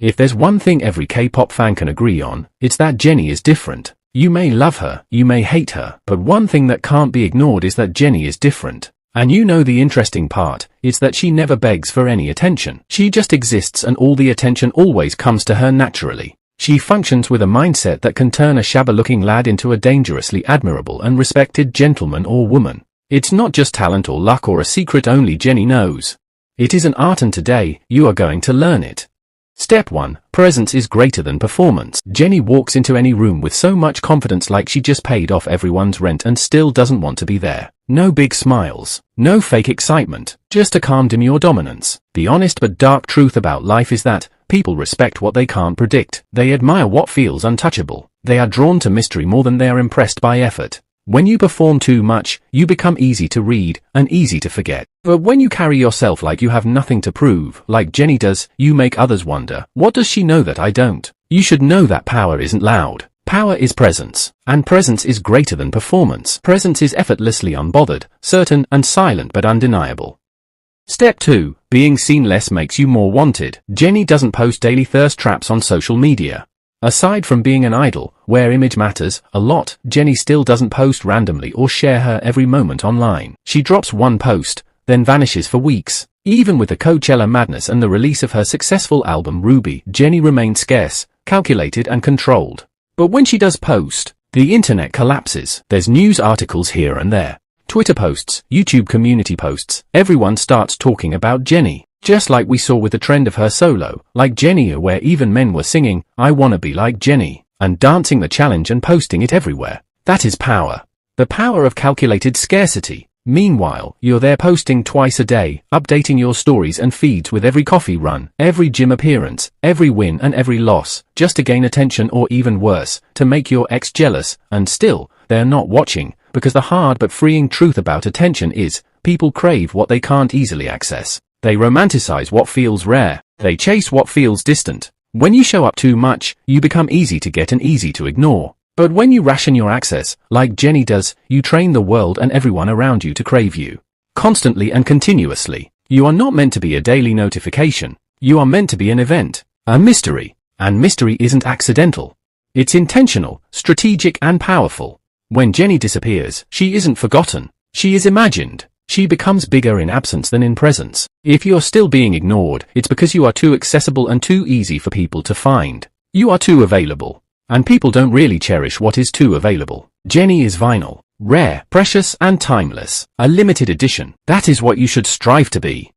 If there's one thing every K-pop fan can agree on, it's that Jennie is different. You may love her, you may hate her, but one thing that can't be ignored is that Jennie is different. And you know the interesting part, is that she never begs for any attention. She just exists and all the attention always comes to her naturally. She functions with a mindset that can turn a shabby-looking lad into a dangerously admirable and respected gentleman or woman. It's not just talent or luck or a secret only Jennie knows. It is an art, and today, you are going to learn it. Step 1. Presence is greater than performance. Jennie walks into any room with so much confidence, like she just paid off everyone's rent and still doesn't want to be there. No big smiles, no fake excitement, just a calm demure dominance. The honest but dark truth about life is that people respect what they can't predict. They admire what feels untouchable. They are drawn to mystery more than they are impressed by effort. When you perform too much, you become easy to read and easy to forget. But when you carry yourself like you have nothing to prove, like Jennie does, you make others wonder, what does she know that I don't? You should know that power isn't loud. Power is presence, and presence is greater than performance. Presence is effortlessly unbothered, certain and silent but undeniable. Step 2. Being seen less makes you more wanted. Jennie doesn't post daily thirst traps on social media. Aside from being an idol, where image matters a lot, Jennie still doesn't post randomly or share her every moment online. She drops one post, then vanishes for weeks. Even with the Coachella madness and the release of her successful album Ruby, Jennie remains scarce, calculated and controlled. But when she does post, the internet collapses. There's news articles here and there, Twitter posts, YouTube community posts. Everyone starts talking about Jennie. Just like we saw with the trend of her solo, Like Jennie, where even men were singing, I wanna be like Jennie, and dancing the challenge and posting it everywhere. That is power. The power of calculated scarcity. Meanwhile, you're there posting twice a day, updating your stories and feeds with every coffee run, every gym appearance, every win and every loss, just to gain attention or even worse, to make your ex jealous, and still, they're not watching, because the hard but freeing truth about attention is, people crave what they can't easily access. They romanticize what feels rare. They chase what feels distant. When you show up too much, you become easy to get and easy to ignore. But when you ration your access, like Jennie does, you train the world and everyone around you to crave you. Constantly and continuously. You are not meant to be a daily notification. You are meant to be an event. A mystery. And mystery isn't accidental. It's intentional, strategic and powerful. When Jennie disappears, she isn't forgotten. She is imagined. She becomes bigger in absence than in presence. If you're still being ignored, it's because you are too accessible and too easy for people to find. You are too available. And people don't really cherish what is too available. Jennie is vinyl, rare, precious and timeless. A limited edition. That is what you should strive to be.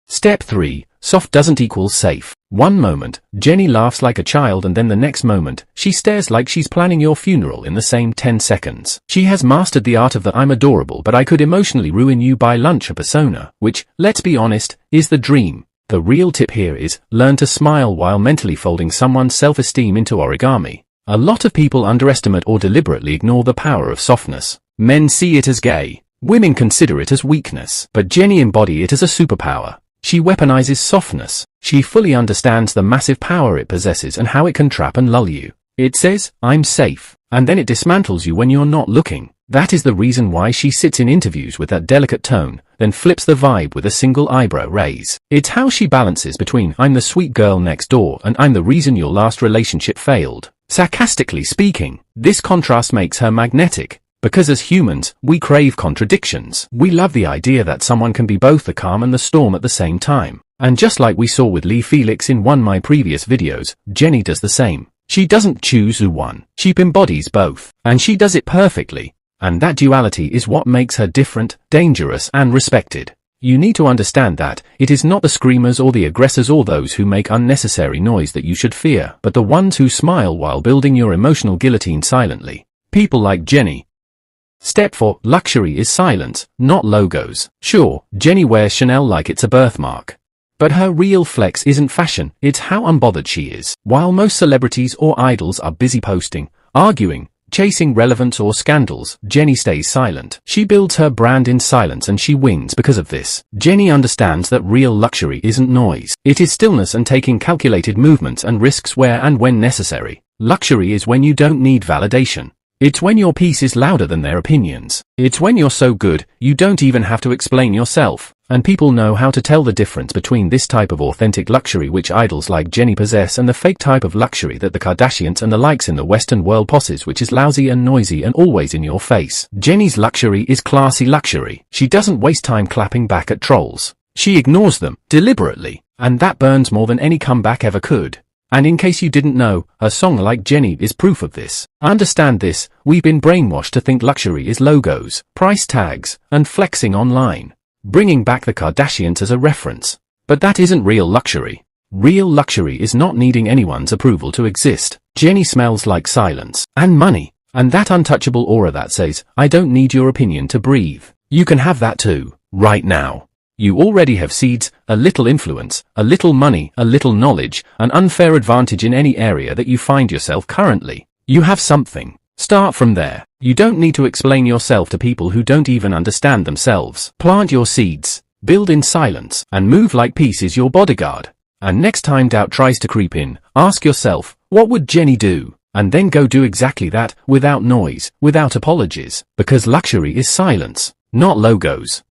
Step 3. Soft doesn't equal safe. One moment, Jennie laughs like a child, and then the next moment, she stares like she's planning your funeral in the same 10 seconds. She has mastered the art of the I'm adorable but I could emotionally ruin you by lunch persona, which, let's be honest, is the dream. The real tip here is, learn to smile while mentally folding someone's self-esteem into origami. A lot of people underestimate or deliberately ignore the power of softness. Men see it as gay. Women consider it as weakness. But Jennie embodies it as a superpower. She weaponizes softness. She fully understands the massive power it possesses and how it can trap and lull you. It says, I'm safe, and then it dismantles you when you're not looking. That is the reason why she sits in interviews with that delicate tone, then flips the vibe with a single eyebrow raise. It's how she balances between I'm the sweet girl next door and I'm the reason your last relationship failed. Sarcastically speaking, this contrast makes her magnetic. Because as humans, we crave contradictions. We love the idea that someone can be both the calm and the storm at the same time. And just like we saw with Lee Felix in one of my previous videos, Jennie does the same. She doesn't choose one. She embodies both. And she does it perfectly. And that duality is what makes her different, dangerous and respected. You need to understand that it is not the screamers or the aggressors or those who make unnecessary noise that you should fear, but the ones who smile while building your emotional guillotine silently. People like Jennie. Step 4. Luxury is silence, not logos. Sure, Jennie wears Chanel like it's a birthmark. But her real flex isn't fashion, it's how unbothered she is. While most celebrities or idols are busy posting, arguing, chasing relevance or scandals, Jennie stays silent. She builds her brand in silence and she wins because of this. Jennie understands that real luxury isn't noise. It is stillness and taking calculated movements and risks where and when necessary. Luxury is when you don't need validation. It's when your piece is louder than their opinions. It's when you're so good, you don't even have to explain yourself. And people know how to tell the difference between this type of authentic luxury which idols like Jennie possess and the fake type of luxury that the Kardashians and the likes in the Western world possess, which is lousy and noisy and always in your face. Jennie's luxury is classy luxury. She doesn't waste time clapping back at trolls. She ignores them, deliberately, and that burns more than any comeback ever could. And in case you didn't know, a song like Jennie is proof of this. Understand this, we've been brainwashed to think luxury is logos, price tags, and flexing online, bringing back the Kardashians as a reference. But that isn't real luxury. Real luxury is not needing anyone's approval to exist. Jennie smells like silence and money, and that untouchable aura that says, I don't need your opinion to breathe. You can have that too, right now. You already have seeds, a little influence, a little money, a little knowledge, an unfair advantage in any area that you find yourself currently. You have something. Start from there. You don't need to explain yourself to people who don't even understand themselves. Plant your seeds, build in silence, and move like peace is your bodyguard. And next time doubt tries to creep in, ask yourself, what would Jennie do? And then go do exactly that, without noise, without apologies, because luxury is silence, not logos.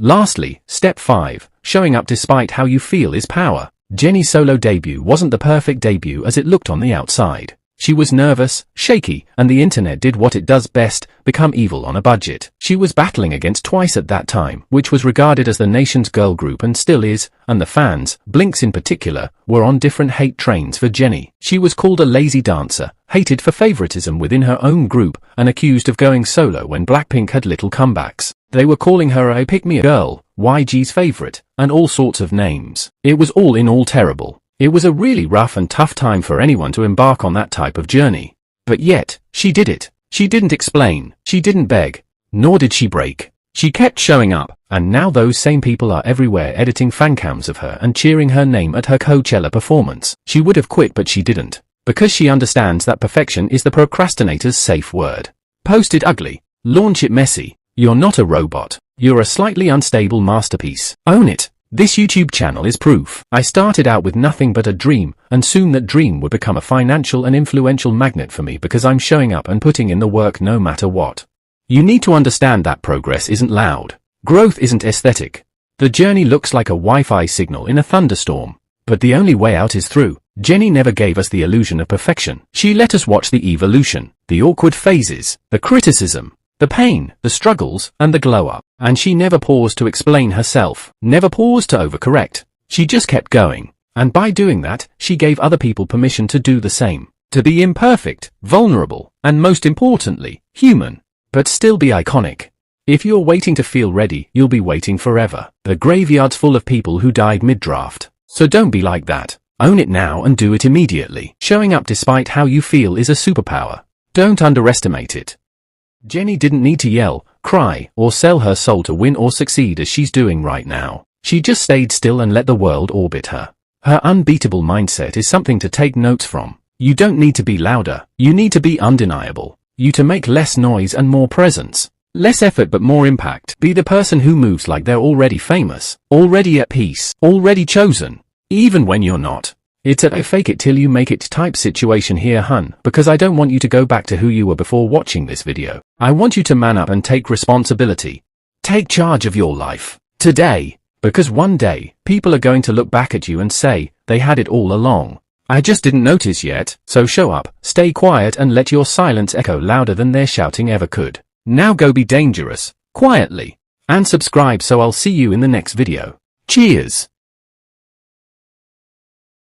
Lastly, step 5, showing up despite how you feel is power. Jennie's solo debut wasn't the perfect debut as it looked on the outside. She was nervous, shaky, and the internet did what it does best, become evil on a budget. She was battling against Twice at that time, which was regarded as the nation's girl group and still is, and the fans, Blinks in particular, were on different hate trains for Jennie. She was called a lazy dancer, hated for favoritism within her own group, and accused of going solo when Blackpink had little comebacks. They were calling her a pick-me girl, YG's favorite, and all sorts of names. It was all in all terrible. It was a really rough and tough time for anyone to embark on that type of journey. But yet, she did it. She didn't explain, she didn't beg, nor did she break. She kept showing up, and now those same people are everywhere editing fancams of her and cheering her name at her Coachella performance. She would have quit but she didn't, because she understands that perfection is the procrastinator's safe word. Post it ugly, launch it messy. You're not a robot. You're a slightly unstable masterpiece. Own it. This YouTube channel is proof. I started out with nothing but a dream, and soon that dream would become a financial and influential magnet for me because I'm showing up and putting in the work no matter what. You need to understand that progress isn't loud. Growth isn't aesthetic. The journey looks like a Wi-Fi signal in a thunderstorm. But the only way out is through. Jennie never gave us the illusion of perfection. She let us watch the evolution, the awkward phases, the criticism, the pain, the struggles, and the glow-up. And she never paused to explain herself, never paused to overcorrect. She just kept going. And by doing that, she gave other people permission to do the same. To be imperfect, vulnerable, and most importantly, human. But still be iconic. If you're waiting to feel ready, you'll be waiting forever. The graveyard's full of people who died mid-draft. So don't be like that. Own it now and do it immediately. Showing up despite how you feel is a superpower. Don't underestimate it. Jennie didn't need to yell, cry, or sell her soul to win or succeed as she's doing right now. She just stayed still and let the world orbit her. Her unbeatable mindset is something to take notes from. You don't need to be louder. You need to be undeniable. You to make less noise and more presence. Less effort but more impact. Be the person who moves like they're already famous, already at peace, already chosen, even when you're not. It's a fake it till you make it type situation here, hun, because I don't want you to go back to who you were before watching this video. I want you to man up and take responsibility. Take charge of your life. Today. Because one day, people are going to look back at you and say, they had it all along. I just didn't notice yet, so show up, stay quiet and let your silence echo louder than their shouting ever could. Now go be dangerous, quietly. And subscribe so I'll see you in the next video. Cheers!